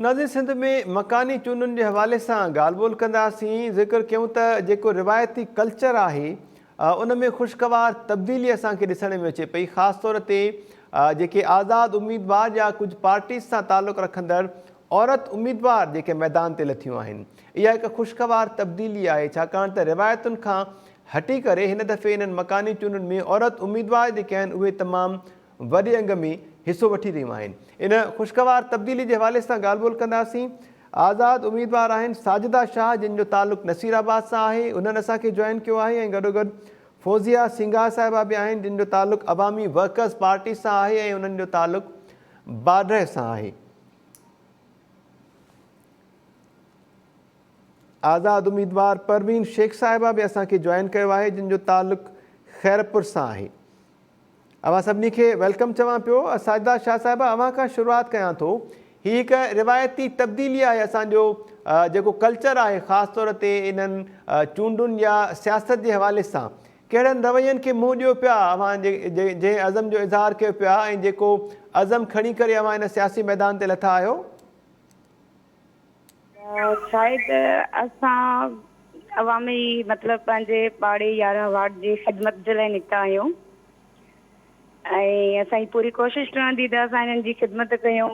नाज़रीन, सिंध में मकानी चूंडुनि जे हवाले सां ॻाल्हि ॿोल कंदासीं। ज़िक्र कयूं त जेको रिवायती कल्चर आहे उन में ख़ुशगवार तब्दीली असांखे ॾिसण में अचे पई। ख़ासि तौर ते जेके आज़ाद उम्मीदवार या कुझु पार्टीज़ सां तालुक़ु रखंदड़ औरत उम्मीदवार जेके मैदान ते लथियूं आहिनि, इहा हिकु ख़ुशगवार तब्दीली आहे। छाकाणि त रिवायतुनि खां हटी करे हिन दफ़े इन्हनि मकानी चूंडुनि में औरत उम्मीदवार जेके आहिनि उहे तमामु वॾे अंग में हिसो वठी रहियूं आहिनि। इन ख़ुशगवार तब्दीली जे हवाले सां ॻाल्हि ॿोल कंदासीं। आज़ाद उम्मीदवार आहिनि साजिदा शाह, जिन जो तालुक़ु नसीराबाद सां आहे, उन्हनि असांखे जॉइन कयो आहे। ऐं गॾोगॾु फौज़िया सिंघार साहिबा बि आहिनि, जिन जो तालुक़ु अवामी वर्कर्स पार्टी सां आहे ऐं उन्हनि जो तालुक़ु बाड्रह सां आहे। आज़ाद उम्मीदवार परवीन शेख साहिबा बि असांखे जॉइन कयो आहे, जिन जो तालुक़ु खैरपुर सां आहे। अवां सभिनी खे वेलकम चवां पियो। साजिदा शाह साहिबा, अवां खां शुरूआत कयां थो। हीअ हिकु रिवायती तब्दीली आहे असांजो जेको कल्चर आहे, ख़ासि तौर ते इन्हनि चूंडुनि या सियासत जे हवाले सां कहिड़नि रवैयनि खे मुंहुं ॾियो पिया अवां जंहिं अज़म जो इज़हार कयो पिया ऐं जेको अज़म खणी करे अवां इन सियासी मैदान ते लथा आहियो? शायदि असां अवामी मतिलबु पंहिंजे पाड़े 11 वार्ड जी ख़िदमत जे लाइ निकिता आहियूं ऐं असांजी पूरी कोशिशि रहंदी त असां हिननि जी ख़िदमत कयूं।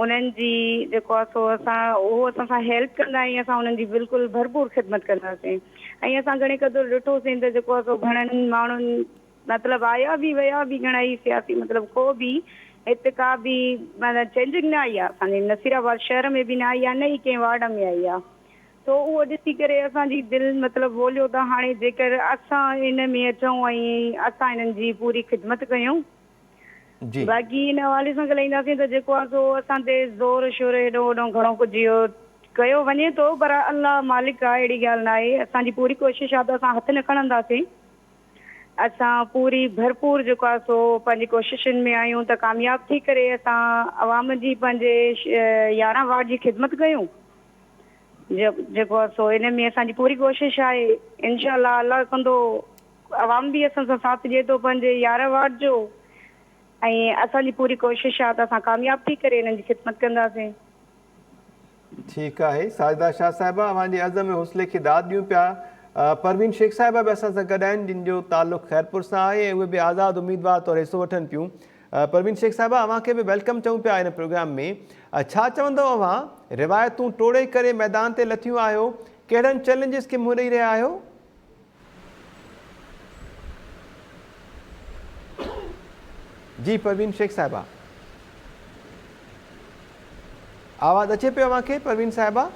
उन्हनि जी जेको आहे सो उहो असां सां हेल्प कंदा ऐं असां उन्हनि जी बिल्कुलु भरपूर ख़िदमत कंदासीं। ऐं असां घणे क़दुरु ॾिठोसीं त जेको आहे सो घणनि माण्हुनि मतिलबु आया बि विया बि घणाई सियासी, मतिलबु को बि हिते का बि मतिलबु चेंजिंग न आई आहे। असांजे नसीराबाद शहर में बि न आई आहे, न ई कंहिं वार्ड में आई आहे। तो उहो ॾिसी करे असांजी दिलि मतिलबु बोलियो त हाणे जेकर असां हिन में अचूं ऐं असां हिननि जी पूरी ख़िदमत कयूं। बाक़ी हिन हवाले सां ॻाल्हाईंदासीं त जेको आहे सो असां ते ज़ोर शोर हेॾो होॾो घणो कुझु इहो कयो वञे थो, पर अल्लाह मालिक आहे, अहिड़ी ॻाल्हि न आहे। असांजी पूरी कोशिशि आहे त असां हथु न खणंदासीं। असां पूरी भरपूर जेको आहे सो पंहिंजी कोशिशुनि में आहियूं त कामयाबु थी करे असां अवाम जी पंहिंजे 11 वार्ड जी ख़िदमत कयूं। जेको आहे सो इन में असांजी पूरी कोशिशि आहे। इनशा अल्लाह कंदो, अवाम बि असां सां साथ ॾिए थो पंहिंजे 11 वार्ड जो, ऐं असांजी पूरी कोशिशि आहे त असां कामयाबु थी करे हिननि जी ख़िदमत कंदासीं। ठीकु आहे साजिदा शाह साहिबा, अवांजे अज़म ऐं हौसले खे दाद ॾियूं पिया। परवीन शेख साहिबा बि असां सां गॾु आहिनि, जिन जो तालुक़ु खैरपुर सां आहे ऐं उहे बि आज़ाद उम्मीदवार तौरु हिसो वठनि पियूं। परवीन शेख साहिबा, अव्हांखे बि वेलकम चऊं पिया हिन प्रोग्राम में। छा चवंदव अव्हां, रिवायतूं टोड़े करे मैदान ते लथियूं आहियो, कहिड़नि चैलेंजिस खे मुंहुं ॾेई रहिया आहियो? जी परवीन शेख साहिबा, आवाज़ अचे पियो अव्हांखे? परवीन साहिबा,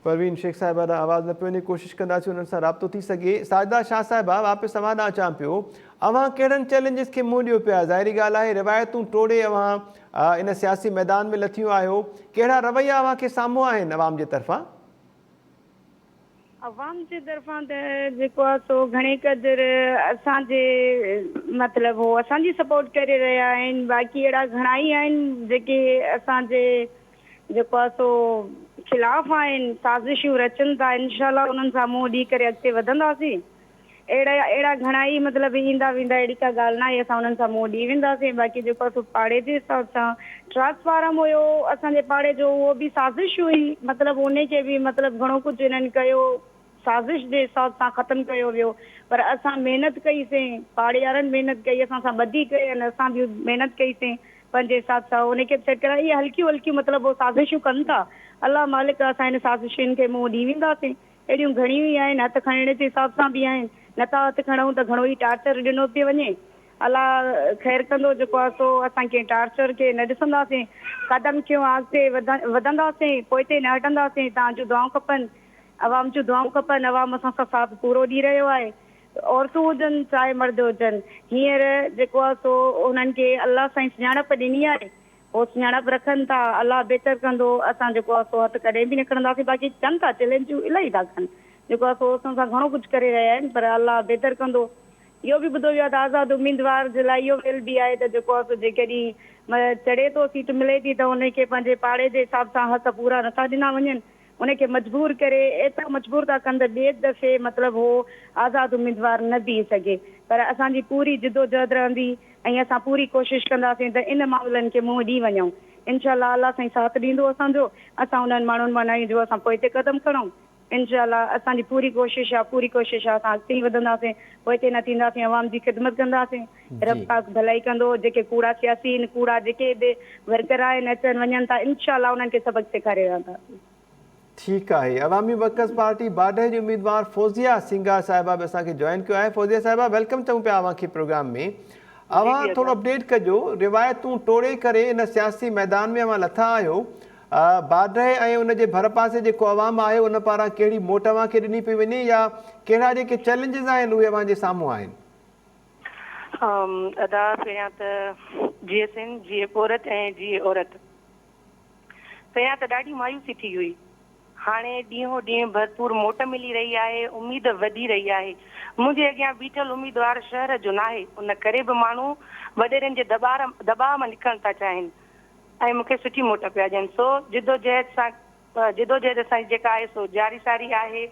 परवीन शेख साहिबा ॾांहुं आवाज़ न पियो वञे, कोशिशि कंदासीं उन्हनि सां राब्तो थी सघे। साजिदा शाह साहिबा, वापसि अव्हां ॾांहुं अचां पियो। अव्हां कहिड़नि चैलेंजिस खे मुंहुं ॾियो पिया? ज़ाहिरी ॻाल्हि आहे, रिवायतूं टोड़े अव्हां इन सियासी मैदान में लथियूं आहियो। कहिड़ा रवैया अव्हांखे साम्हूं आहिनि अवाम जे तरफ़ां? अवाम जे तरफ़ां त जेको आहे सो घणे क़दुरु असांजे मतिलबु हो असांजी सपोर्ट करे रहिया आहिनि। बाक़ी अहिड़ा घणा ई आहिनि जेके असांजे जेको आहे सो ख़िलाफ़ु आहिनि, साज़िशूं रचनि था। इनशा उन्हनि सां मुंहुं ॾेई करे अॻिते वधंदासीं। अहिड़ा घणा ई मतिलबु ईंदा वेंदा, अहिड़ी का ॻाल्हि न आहे। असां उन्हनि सां मुंहुं ॾेई वेंदासीं। बाक़ी जेको आहे सो पाड़े जे हिसाब सां ट्रांसफार्म हुयो असांजे पाड़े जो, उहो बि साज़िश हुई। मतिलबु उनखे बि मतिलबु घणो कुझु हिननि कयो, साज़िश जे हिसाब सां ख़तमु कयो वियो। पर असां महिनत कईसीं, पाड़े वारनि महिनत कई, असां सां ॿधी कई, असां बि महिनत कईसीं पंहिंजे हिसाब सां। उनखे सेट कराई। इहे हल्कियूं हल्कियूं मतिलबु साज़िशूं कनि था। अलाह मालिक, असां हिन साज़िशुनि खे मुंहुं ॾेई वेंदासीं। अहिड़ियूं घणियूं ई आहिनि, हथु खणण जे हिसाब सां बि आहिनि। नथा हथु खणूं त घणो ई टार्चर ॾिनो पियो वञे। अलाह ख़ैरु कंदो। जेको आहे सो असां कंहिं टार्चर खे न ॾिसंदासीं, क़दम कयूं अॻिते वधंदासीं, पोइ हिते न हटंदासीं। तव्हांजूं दुआऊं खपनि, अवाम जूं दुआऊं खपनि। अवाम असां सां साथ पूरो ॾी रहियो आहे, औरतूं हुजनि चाहे मर्द हुजनि। हींअर जेको आहे सो उन्हनि खे अलाह सां सुञाणप ॾिनी आहे, उहो सुञाणप रखनि था। अलाह बहितर कंदो। असां जेको आहे सो हथु कॾहिं बि न खणंदासीं। बाक़ी कनि था, चैलेंजूं इलाही था कनि। जेको आहे सो असां सां घणो कुझु करे रहिया आहिनि, पर अलाह बहितर कंदो। इहो बि ॿुधो वियो आहे त आज़ाद उम्मीदवार जे लाइ इहो वेल बि आहे त जेको आहे सो जेकॾहिं चढ़े थो, सीट मिले थी, त उनखे पंहिंजे पाड़े जे हिसाब सां हथ पूरा नथा ॾिना वञनि। उनखे मजबूर करे एतिरो मजबूर था कनि त ॿिए दफ़े मतिलबु हो आज़ादु उम्मीदवार न बीह सघे। पर असांजी पूरी जिदोजहद रहंदी ऐं असां पूरी कोशिशि कंदासीं त इन मामलनि खे मुंहुं ॾी वञूं। इनशाला अलाह साईं साथ ॾींदो असांजो, असां उन्हनि माण्हुनि मां न जो असां पोइ ते क़दम खणूं। इनशाला असांजी पूरी कोशिशि आहे असां अॻिते ई वधंदासीं, पोइ ते न थींदासीं, अवाम जी ख़िदमत कंदासीं। रब पाक भलाई कंदो। जेके कूड़ा सियासी आहिनि, कूड़ा जेके बि वर्कर आहिनि अचनि वञनि था, इनशाला उन्हनि खे सबक़ सेखारे रहंदासीं। ठीकु आहे। अवामी वर्कर्स पार्टी बाडे जी उम्मीदवार फौजिया सिंघा साहिबा बि असांखे जॉइन कयो आहे। फौजिया साहिबा वेलकम चऊं पिया अव्हांखे प्रोग्राम में। अव्हां थोरो अपडेट कजो, रिवायतूं तोड़े करे इन सियासी मैदान में अव्हां लथा आहियो। बाडे ऐं उनजे भर पासे जेको अवाम आहे उन पारां कहिड़ी मोट अव्हांखे ॾिनी पई वञे या कहिड़ा जेके चैलेंजिस आहिनि उहे अव्हांजे साम्हूं आहिनि? अदा पहिरियां त जीअं सिंध जीअं औरत ऐं जीअं औरत पहिरियां त ॾाढी मायूसी थी हुई। हाणे ॾींहों ॾींहुं भरपूर मोट मिली रही आहे, उम्मीद वधी रही आहे। मुंहिंजे अॻियां बीठल उम्मीदवार शहर जो न आहे, उन करे बि माण्हू वॾेरनि जे दॿाउ मां निकिरणु था चाहिनि ऐं मूंखे सुठी मोट पिया ॾियनि। सो जिदोजहद असांजी जेका आहे सो जारी सारी आहे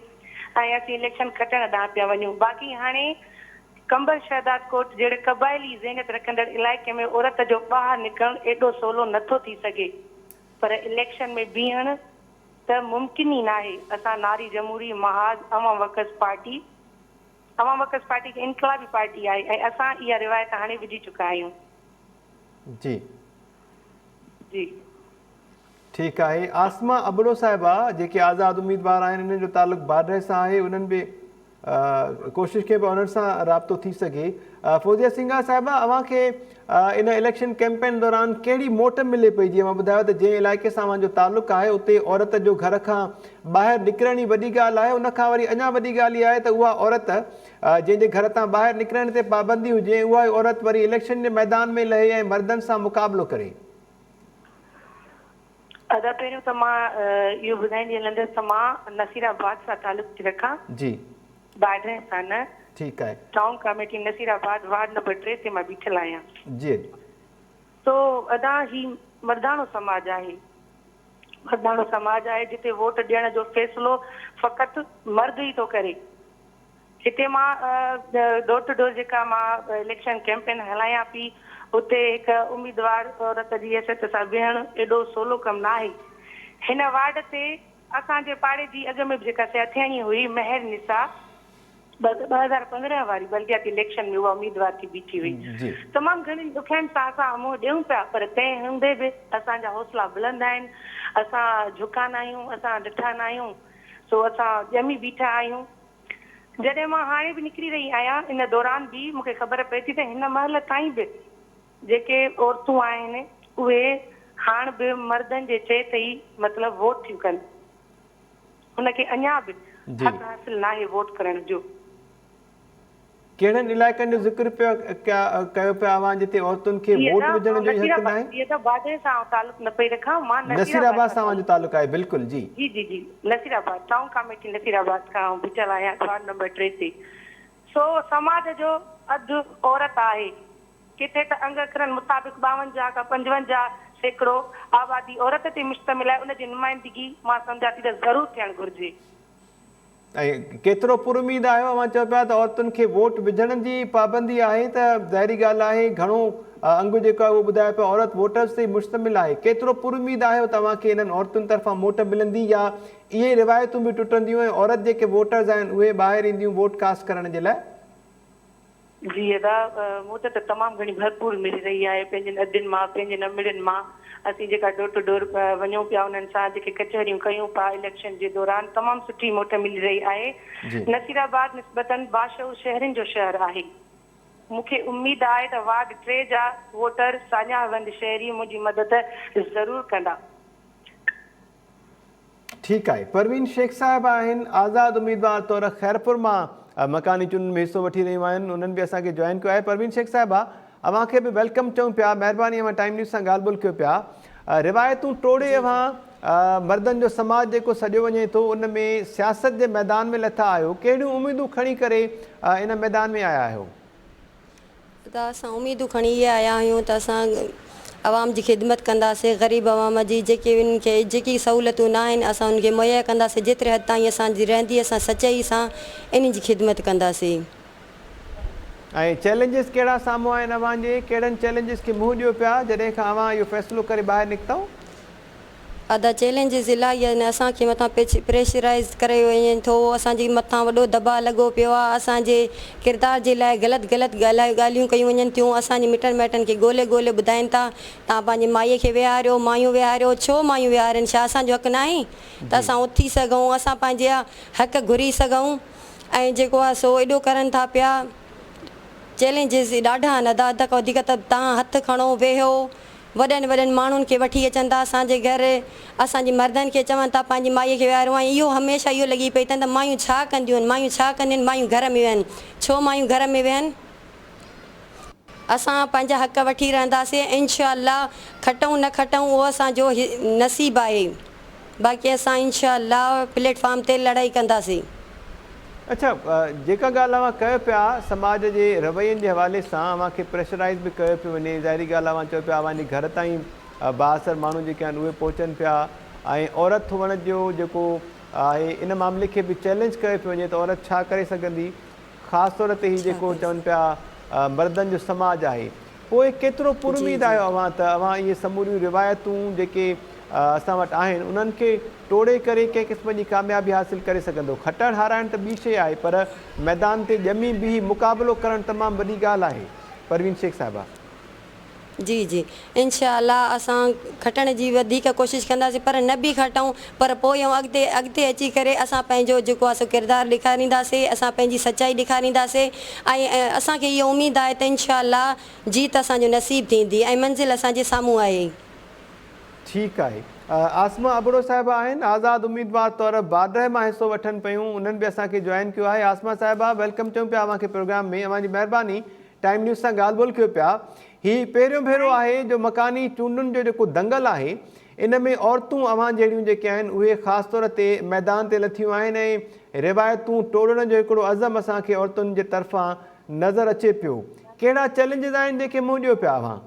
ऐं असीं इलेक्शन खटण ॾांहुं पिया वञूं। बाक़ी हाणे कंबर शहदाद कोट जहिड़े क़बाइली ज़हनियत रखंदड़ इलाइक़े में औरत जो ॿाहिरि निकिरणु एॾो सवलो नथो थी सघे, पर इलेक्शन में बीहण त मुमकिन ई न आहे। असां नारी जमहूरी महाज अवाम वर्कर्स पार्टी हिकु इनकलाबी पार्टी आहे ऐं असां इहा रिवायत हाणे विझी चुका आहियूं। जी जी ठीकु आहे। आसमा अबड़ो साहिबा जेके आज़ादु उम्मीदवार आहिनि, इन्हनि जो तालुक़ु बाडे सां आहे, उन्हनि बि कोशिशि कई उन्हनि सां राब्तो थी सघे। फौजिया सिंघा साहिबा, अव्हांखे इन इलेक्शन कैंपेन दौरान कहिड़ी मोट मिले पई? जीअं मां ॿुधायो त जंहिं इलाइक़े सां अव्हांजो तालुक़ु आहे उते औरत जो घर खां ॿाहिरि निकिरण ई वॾी ॻाल्हि आहे। उनखां वरी अञा वॾी ॻाल्हि इहा आहे त उहा औरत जंहिंजे घर तां ॿाहिरि निकिरण ते पाबंदी हुजे, उहा औरत वरी इलेक्शन जे मैदान में लहे ऐं मर्दनि सां मुक़ाबिलो करे। अदा पहिरियों त मां इहो ॿुधाईंदी हलंदसि त मां नसीराबाद सां तालुक़ु थी रखां, जी बाडे सां न। ठीकु आहे। Town committee Nasirabad ward number 3 ते मां बीठल आहियां। जी तो अदा ही मर्दानो समाज आहे जिते वोट ॾियण जो फ़ैसिलो फ़क़ति मर्द ई थो करे। हिते मां डोर टू डोर जेका मां इलेक्शन कैंपेन हलायां पई, उते हिकु उम्मीदवार औरत जी हैसियत सां बीहण एॾो सवलो कमु न आहे। हिन वार्ड ते असांजे पाड़े जी अॻ में बि जेका थियणी हुई महर निसा 2015 वारी बल्दियाती इलेक्शन में उहा उम्मीदवार थी बीठी हुई। तमामु घणी ॾुखियाईनि सां असां मुंहुं ॾियूं पिया, पर तंहिं हूंदे बि असांजा हौसला बुलंद आहिनि। असां झुका न आहियूं, असां ॾिठा न आहियूं, सो असां ॼमी बीठा आहियूं। जॾहिं मां हाणे बि निकिरी रही आहियां, इन दौरान बि मूंखे ख़बर पए थी त हिन महिल ताईं बि जेके औरतूं आहिनि उहे हाणे बि मर्दनि जे चए ते ई मतिलबु वोट थियूं कनि। हुनखे अञा बि हक़ हासिल न आहे वोट करण जो। कहिड़नि इलाइक़नि जो ज़िक्र कयो पिया अव्हां जिते औरतुनि खे वोट विझण जो हक़ न आहे? इहे त बाडे सां तालुक़ु न पई रखां, मां नसीराबाद सां अव्हांजो तालुक़ु आहे। बिल्कुलु जी जी जी जी नसीराबाद टाउन कमेटी नसीराबाद खां बीठल आहियां, वार्ड नंबर 3 ते। सो समाज जो अधु औरत आहे। किथे त अंग अखरनि मुताबिक़ 52 खां 55% आबादी औरत ते मुश्तमिल आहे। उनजी नुमाइंदगी मां सम्झां थी त ज़रूरु थियणु घुरिजे। ऐं केतिरो पुरुमीद आहियो? अव्हां चओ पिया त औरतुनि खे वोट विझण जी पाबंदी आहे, त ज़ाहिरी ॻाल्हि आहे घणो अंग जेको आहे उहो ॿुधायो पियो औरत वोटर्स ते मुश्तमिल आहे। केतिरो पुरुमीद आहियो तव्हांखे इन्हनि औरतुनि तरफ़ां वोट मिलंदी, या इहे रिवायतूं बि टुटंदियूं ऐं औरत जेके वोटर्स आहिनि उहे ॿाहिरि ईंदियूं वोट कास्ट करण जे लाइ? जी अदा मूं त तमामु घणी भरपूर मिली रही आहे। पंहिंजनि अदियुनि मां, पंहिंजे नमिड़ियुनि मां असीं जेका डोर टू डोर वञूं पिया, उन्हनि सां जेके कचहरियूं कयूं पिया इलेक्शन जे दौरान, तमामु सुठी मोट मिली रही आहे। नसीराबाद निस्बतन बादशाह शहरनि जो शहर आहे। मूंखे उमेद आहे त वार्ड 3 जा वोटर सान्यावंद शहरी मुंहिंजी मदद ज़रूरु कंदा। ठीकु आहे। परवीन शेख साहिब आहिनि, आज़ादु उम्मीदवार तौर खैरपुर मां मकानी चूंडनि में हिसो वठी रहियूं आहिनि, उन्हनि बि असांखे जॉइन कयो आहे। परवीन शेख साहिबा, अव्हांखे बि वेलकम चऊं पिया, महिरबानी अव्हां टाइम न्यूज़ सां ॻाल्हि ॿोल कयो पिया। रिवायतूं टोड़े अव्हां मर्दनि जो समाज जेको सॼो वञे थो उन में सियासत जे मैदान में लथा आहियो, कहिड़ियूं उमेदूं खणी करे इन मैदान में आया आहियो? त असां उमेदूं खणी इहे आया आहियूं त असां आवाम जी ख़िदमत कंदासीं, ग़रीब आवाम जी जेकी सहूलियतूं न आहिनि असां उनखे मुहैया कंदासीं, जेतिरे हद ताईं असांजी रहंदी असां सचाई सां इन जी ख़िदमत कंदासीं। ऐं चैलेंजिस कहिड़ा साम्हूं आहिनि अव्हांजे, कहिड़नि चैलेंजिस खे मुंहुं ॾियो पिया जॾहिं खां अव्हां इहो फ़ैसिलो करे ॿाहिरि निकितव? अदा चैलेंजिस इलाही आहिनि, असांखे मथां प्रेशराइज़ करे वञनि थो, असांजे मथां वॾो दबाव लॻो पियो आहे, असांजे किरदार जे लाइ ग़लति ॻाल्हियूं कयूं वञनि थियूं, असांजे मिटनि माइटनि खे ॻोल्हे ॿुधाइनि था तव्हां पंहिंजी माईअ खे विहारियो, मायूं विहारियो, छो मायूं विहारनि, छा असांजो हक़ न आहे त असां उथी सघूं, असां पंहिंजा हक़ घुरी सघूं। ऐं जेको आहे सो एॾो करनि था पिया, चैलेंजिस ॾाढा आहिनि, अदा खां वधीक त तव्हां हथु खणो वेहो, वॾनि माण्हुनि खे वठी अचनि था असांजे घर, असांजे मर्दनि खे चवनि था पंहिंजी माईअ खे विहारियो, ऐं इहो हमेशह इहो लॻी पई अथनि त मायूं छा कंदियूं आहिनि, मायूं छा कंदियूं आहिनि, मायूं घर में वेहनि, छो मायूं घर में वेहनि। असां पंहिंजा हक़ वठी रहंदासीं, इनशा अल्लाह, खटूं न खटूं उहो असांजो नसीबु आहे, बाक़ी असां इनशा अल्लाह प्लेटफॉर्म ते लड़ाई कंदासीं। अच्छा, जेका ॻाल्हि अव्हां कयो पिया समाज जे रवैयनि जे हवाले सां अव्हांखे प्रेशराइज़ बि कयो पियो वञे, ज़ाहिरी ॻाल्हि अव्हां चयो पिया अव्हांजे घर ताईं बाअसर माण्हू जेके आहिनि उहे पहुचनि पिया, ऐं औरत हुअण जो जेको आहे इन मामले खे बि चैलेंज कयो पियो वञे त औरत छा करे सघंदी, ख़ासि तौर ते ही जेको चवनि पिया मर्दनि जो समाज आहे, पोइ केतिरो पुरुमीद आहियो अव्हां त अव्हां इहे समूरियूं रिवायतूं जेके असां वटि आहिनि उन्हनि खे टोड़े करे कंहिं क़िस्म जी कामयाबी हासिलु करे सघंदो? खटणु हाराइणु त ॿी शइ आहे, पर मैदान ते ॼमी बीही मुक़ाबिलो करणु तमामु वॾी ॻाल्हि आहे। परवीन शेख साहिबा। जी इनशा अल्लाह असां खटण जी वधीक कोशिशि कंदासीं, पर न बि खटूं, पर पोइ अॻिते अची करे असां पंहिंजो जेको आहे सो किरदारु ॾेखारींदासीं, असां पंहिंजी सचाई ॾेखारींदासीं, ऐं असांखे इहा उमेदु आहे त इनशा अल्लाह जीत असांजो नसीबु थींदी ऐं मंज़िल असांजे साम्हूं आहे। ठीकु आहे। आसमा अबड़ो साहिबा आहिनि, आज़ादु उम्मीदवार तौर बाडर मां हिसो वठनि पियूं, उन्हनि बि असांखे जॉइन कयो आहे। आसमा साहिबा वेलकम चऊं पिया अव्हांखे प्रोग्राम में, अव्हांजी महिरबानी टाइम न्यूज़ सां ॻाल्हि ॿोल कयो पिया। हीउ पहिरियों भेरो आहे जो मकानी चूंडुनि जो जेको दंगल आहे इन में औरतूं अव्हां जहिड़ियूं जेके आहिनि उहे ख़ासि तौर ते मैदान ते लथियूं आहिनि, ऐं रिवायतूं टोड़ण जो हिकिड़ो अज़म असांखे औरतुनि जे तरफ़ां नज़र अचे पियो। कहिड़ा चैलेंजिस आहिनि जेके मुंहुं ॾियो पिया अव्हां?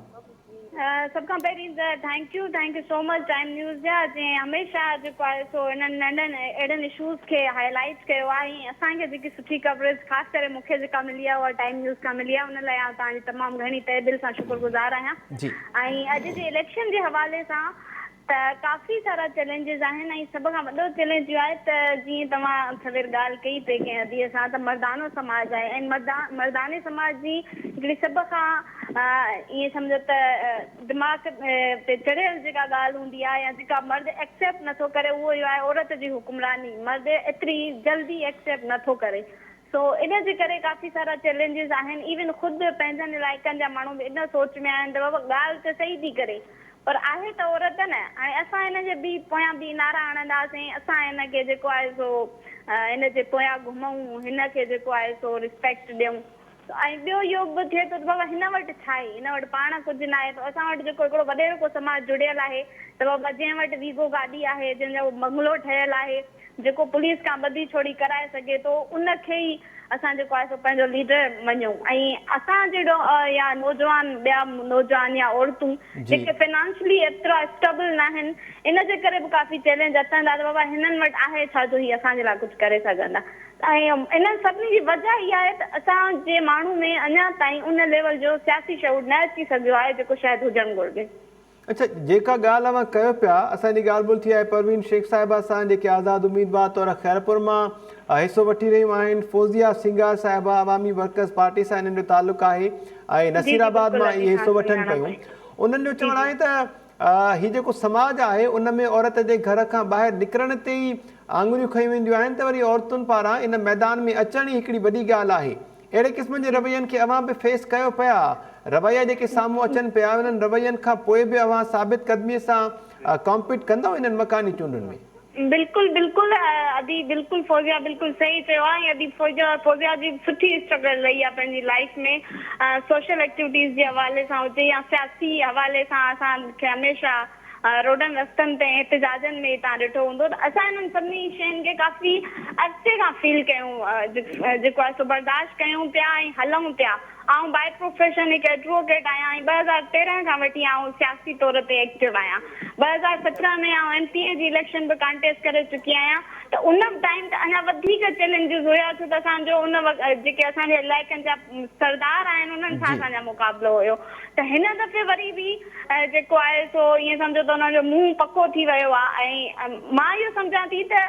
सभ खां पहिरीं त thank you so much time news जा, जंहिं हमेशह जेको आहे सो इन्हनि नंढनि अहिड़नि इशूज़ खे हाईलाइट कयो आहे, ऐं असांखे जेकी सुठी कवरेज ख़ासि करे मूंखे जेका मिली आहे उहा टाइम न्यूज़ खां मिली आहे, उन लाइ तव्हांजी तमामु घणी तहे दिलि सां शुक्रगुज़ार आहियां। ऐं अॼु जे इलेक्शन जे हवाले सां त काफ़ी सारा चैलेंजिस आहिनि, ऐं सभ खां वॾो चैलेंज इहो आहे त जीअं तव्हां सवेर ॻाल्हि कई पिए कंहिं हदीअ सां त मर्दानो समाज आहे, ऐं मर्दाने समाज जी हिकिड़ी सभ खां ईअं सम्झो त दिमाग़ ते चढ़ियल जेका ॻाल्हि हूंदी आहे या जेका मर्द एक्सेप्ट नथो करे उहो इहो आहे औरत जी हुकुमरानी, मर्द एतिरी जल्दी एक्सेप्ट नथो करे। सो इन जे करे काफ़ी सारा चैलेंजिस आहिनि। इवन ख़ुदि पंहिंजनि इलाइक़नि जा माण्हू बि इन सोच में आहिनि त बाबा ॻाल्हि त सही थी करे, पर आहे त औरत न, ऐं असां हिन जे बि पोयां बि नारा हणंदासीं, असां हिन खे जेको आहे सो हिन जे पोयां घुमूं, हिन खे जेको आहे सो रिस्पेक्ट ॾियूं। ऐं ॿियो इहो बि थिए थो त बाबा हिन वटि छा आहे, हिन वटि पाण कुझु न आहे, त असां वटि जेको हिकिड़ो वॾेरो को समाज जुड़ियल आहे त बाबा जंहिं वटि वीगो गाॾी आहे, जंहिंजो बंगलो ठहियल आहे, जेको पुलिस खां ॿधी छोड़ी कराए सघे थो, उनखे ई असां जेको आहे सो पंहिंजो लीडर मञूं। ऐं असां जहिड़ो या नौजवान, ॿिया नौजवान या औरतूं जेके फाइनेंशियली एतिरा स्टेबल न आहिनि, इन जे करे बि काफ़ी चैलेंज अचनि था त बाबा हिननि वटि आहे छा जो हीअ असांजे लाइ कुझु करे सघंदा। ऐं इन्हनि सभिनी जी वजह इहा आहे त असांजे माण्हू में अञा ताईं उन लेवल जो सियासी शऊर न अची सघियो आहे जेको शायदि हुजणु घुरिजे। अच्छा, जेका ॻाल्हि अव्हां कयो पिया, असांजी ॻाल्हि ॿोल थी आहे परवीन शेख साहिबा सां जेके आज़ादु उम्मीदवार तौर खैरपुर मां हिसो वठी रहियूं आहिनि, फौज़िया सिंगार साहिबा अवामी वर्कर्स पार्टी सां हिननि जो तालुक़ु आहे, ऐं नसीराबाद मां इहे हिसो वठनि पियूं। उन्हनि जो चवणु आहे त हीउ जेको समाज आहे उन में औरत जे घर खां ॿाहिरि निकिरण ते ई आङुरियूं खयूं वेंदियूं आहिनि, त वरी औरतुनि पारां इन मैदान में अचण ई हिकिड़ी वॾी ॻाल्हि आहे। अहिड़े क़िस्म जे रवैयनि खे अव्हां बि फेस कयो पिया, रवैया जेके साम्हूं अचनि पिया उन्हनि रवैयनि खां पोइ बि अव्हां साबित क़दमीअ सां कॉम्पीट कंदव इन्हनि मकानी चूंडुनि में? बिल्कुलु अदी बिल्कुलु फौजिया बिल्कुलु सही चयो आहे। अदी फौजिया जी सुठी स्ट्रगल रही आहे पंहिंजी लाइफ में, सोशल एक्टिविटीज़ जे हवाले सां हुजे या सियासी हवाले सां। असांखे हमेशह रोडनि रस्तनि ते एहतजाजनि में तव्हां ॾिठो हूंदो त असां हिननि सभिनी शयुनि खे काफ़ी अरिसे खां फील कयूं, जेको आहे सो बर्दाश्त कयूं पिया ऐं हलूं पिया। आउं बाय प्रोफेशन हिकु एडवोकेट आहियां ऐं 2013 खां वठी आउं सियासी तौर ते एक्टिव आहियां। 2017 में आउं MPA जी इलेक्शन बि कॉन्टेस्ट करे चुकी आहियां। त उन टाइम त अञा वधीक चैलेंजिस हुया छो त असांजो उन जेके असांजे इलाइक़नि जा सरदार आहिनि उन्हनि सां असांजा मुक़ाबिलो हुयो। त हिन दफ़े वरी बि जेको आहे सो ईअं सम्झो त हुनजो मुंहुं पको थी वियो आहे। ऐं मां इहो सम्झां थी त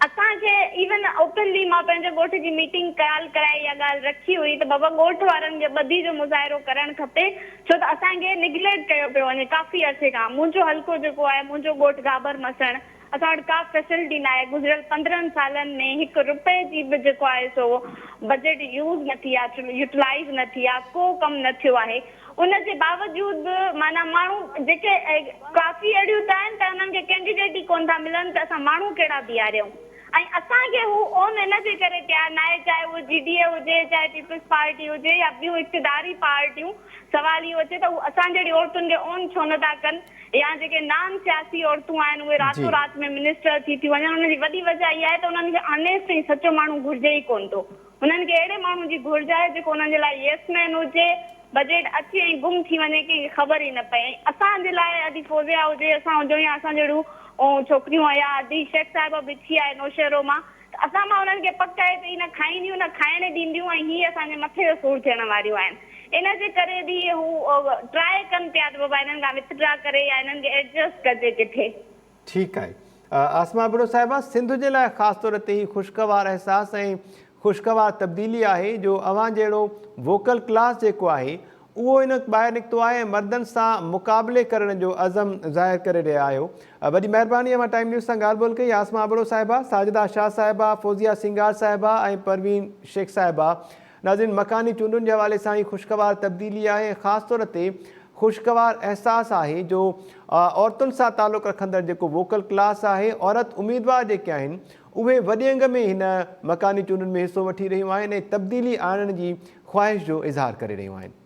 असांखे इवन ओपनली मां पंहिंजे ॻोठ जी मीटिंग कराई इहा ॻाल्हि रखी हुई त बाबा ॻोठ वारनि खे ॿधी जो मुज़ाहिरो करणु खपे छो त असांखे निग्लेक्ट कयो पियो वञे काफ़ी अर्से खां। मुंहिंजो हल्को जेको आहे मुंहिंजो ॻोठ घाबर मसण असां वटि का फैसिलिटी न आहे। गुज़िरियल 15 सालनि में ₹1 जी बि जेको आहे सो बजट यूज़ न थी आहे, यूटिलाइज़ न थी आहे, को कमु न थियो आहे। उनजे बावजूद बि माना माण्हू जेके काफ़ी अहिड़ियूं त आहिनि त उन्हनि खे कैंडिडेट ई कोन था मिलनि त असां माण्हू कहिड़ा बीहारियूं। ऐं असांखे हू ओन इनजे करे तयारु न आहे चाहे उहो GDA हुजे चाहे पीपल्स पार्टी हुजे या ॿियूं इक़्तिदारी पार्टियूं। सवाल इहो अचे त असां जहिड़ी औरतुनि खे ओन छो नथा कनि या जेके नान सियासी औरतूं आहिनि उहे रातों राति में मिनिस्टर थी थियूं वञनि। उनजी वॾी वजह इहा आहे त उन्हनि खे ऑनेस्ट ऐं सचो माण्हू घुरिजे ई कोन थो। उन्हनि खे अहिड़े माण्हू जी घुरिज आहे जेको उन्हनि जे लाइ येसमैन हुजे, बजट अचे ऐं गुम थी वञे कंहिंखे ख़बर ई न पए। असांजे लाइ अॼु फौजिया हुजे असां हुजूं या असां जहिड़ियूं छोकिरियूं या अदी शेख साहिबा बि थी आहे नौशहरो मां त असां मां उन्हनि खे पक आहे त न खाईंदियूं न खाइण ॾींदियूं ऐं हीअ असांजे मथे जो सूर थियण वारियूं आहिनि। इनजे करे बि हू ट्राए कनि पिया त बाबा हिननि खां विथड्रा करे या हिननि खे एडजस्ट कजे किथे। ठीकु आहे। आसमा बुरो साहिबा, सिंध जे लाइ ख़ासि तौर ते ही ख़ुशगवार अहसास ऐं ख़ुशगवार तब्दीली आहे जो अवां जहिड़ो वोकल क्लास जेको आहे उहो इन ॿाहिरि निकितो आहे ऐं मर्दनि सां मुक़ाबले करण जो अज़म ज़ाहिर करे रहिया आहियो। वॾी महिरबानी मां टाइम न्यूज़ सां ॻाल्हि ॿोल कई। आसमा बुरो साहिबा, साजिदा शाह साहिबा, फौजिया सिंगार साहिबा ऐं परवीन शेख साहिबा। नाज़रीन, मकानी चूंडुनि जे हवाले सां ही ख़ुशगवार तब्दीली आहे, ख़ासि तौर ते ख़ुशगवार एहसास आहे जो औरतुनि सां तालुक़ु रखंदड़ जेको वोकल क्लास आहे, औरत उम्मीदवार जेके आहिनि उहे वॾे अंग में हिन मकानी चूंडुनि में हिसो वठी रहियूं आहिनि ऐं तब्दीली आणण जी ख़्वाहिश जो इज़हार करे रहियूं आहिनि।